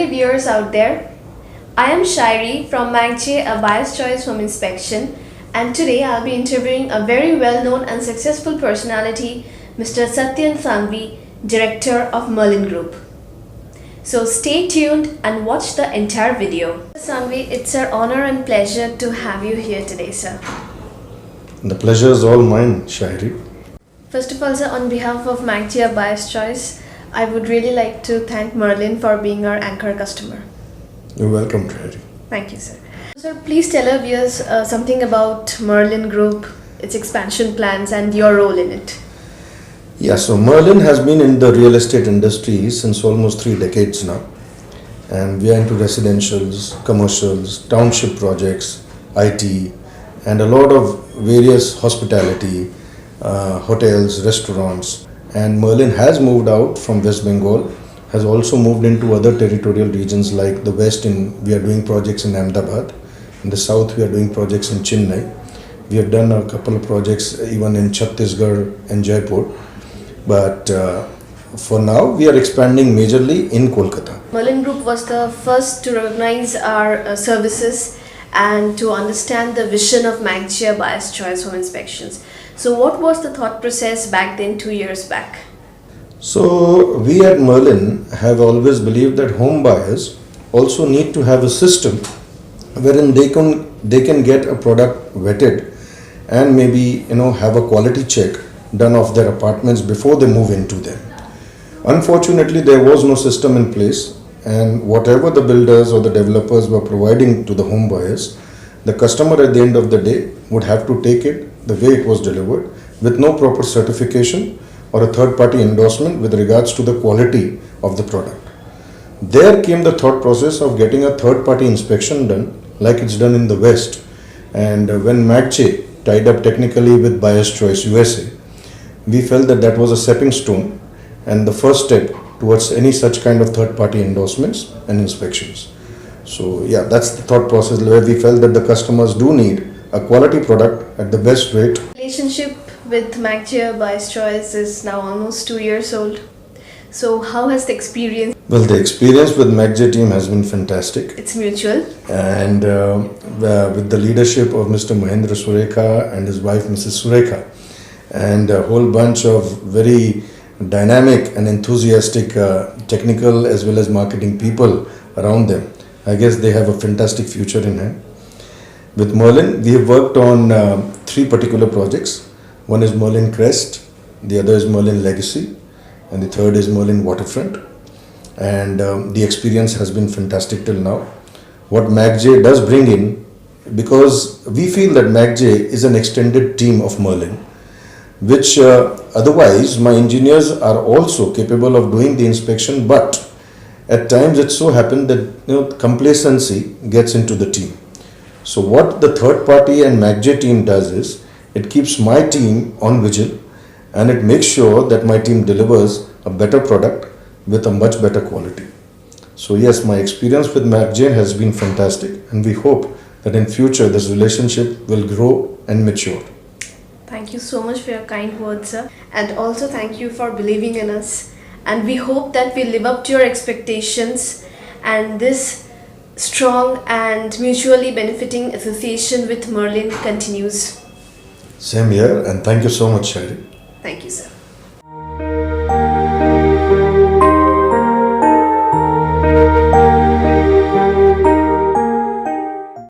lovely viewers out there. I am Shairi from MACJ, a bias choice home inspection, and today I'll be interviewing a very well-known and successful personality, Mr. Satyen Sanghvi, Director of Merlin Group. So stay tuned and watch the entire video. Mr. Sanghvi, it's our honor and pleasure to have you here today, sir. The pleasure is all mine, Shairi. First of all, sir, on behalf of MACJ, a bias choice, I would really like to thank Merlin for being our anchor customer. You're welcome, Shairi. Thank you, sir. Sir, please tell our viewers something about Merlin Group, its expansion plans and your role in it. Yeah, so Merlin has been in the real estate industry since almost 3 decades now. And we are into residentials, commercials, township projects, IT, and a lot of various hospitality, hotels, restaurants. And Merlin has moved out from West Bengal, has also moved into other territorial regions like the West. We are doing projects in Ahmedabad. In the South, we are doing projects in Chennai. We have done a couple of projects even in Chhattisgarh and Jaipur. But for now, we are expanding majorly in Kolkata. Merlin Group was the first to recognize our services and to understand the vision of MACJ, bias choice home inspections. So what was the thought process back then, 2 years back? So we at Merlin have always believed that home buyers also need to have a system wherein they can get a product vetted and maybe have a quality check done of their apartments before they move into them. Unfortunately, there was no system in place, and whatever the builders or the developers were providing to the home buyers, the customer at the end of the day would have to take it the way it was delivered with no proper certification or a third-party endorsement with regards to the quality of the product. There came the thought process of getting a third-party inspection done like it's done in the West. And when MACJ tied up technically with Bias Choice USA, we felt that that was a stepping stone and the first step towards any such kind of third-party endorsements and inspections. So yeah, that's the thought process where we felt that the customers do need a quality product at the best rate. Relationship with MACJ, bias choice is now almost 2 years old. So how has the experience? Well, the experience with MACJ team has been fantastic. It's mutual. And with the leadership of Mr. Mahendra Surekha and his wife Mrs. Surekha, and a whole bunch of very dynamic and enthusiastic technical as well as marketing people around them, I guess they have a fantastic future in hand. With Merlin, we have worked on 3 particular projects. One is Merlin Crest, the other is Merlin Legacy, and the third is Merlin Waterfront. And the experience has been fantastic till now. What MACJ does bring in, because we feel that MACJ is an extended team of Merlin, which otherwise my engineers are also capable of doing the inspection, but at times it so happens that complacency gets into the team. So what the third party and MACJ team does is, it keeps my team on vigil and it makes sure that my team delivers a better product with a much better quality. So yes, my experience with MACJ has been fantastic, and we hope that in future this relationship will grow and mature. Thank you so much for your kind words, sir. And also thank you for believing in us. And we hope that we live up to your expectations and this strong and mutually benefiting association with Merlin continues. Same here, and thank you so much, Shairi. Thank you, sir.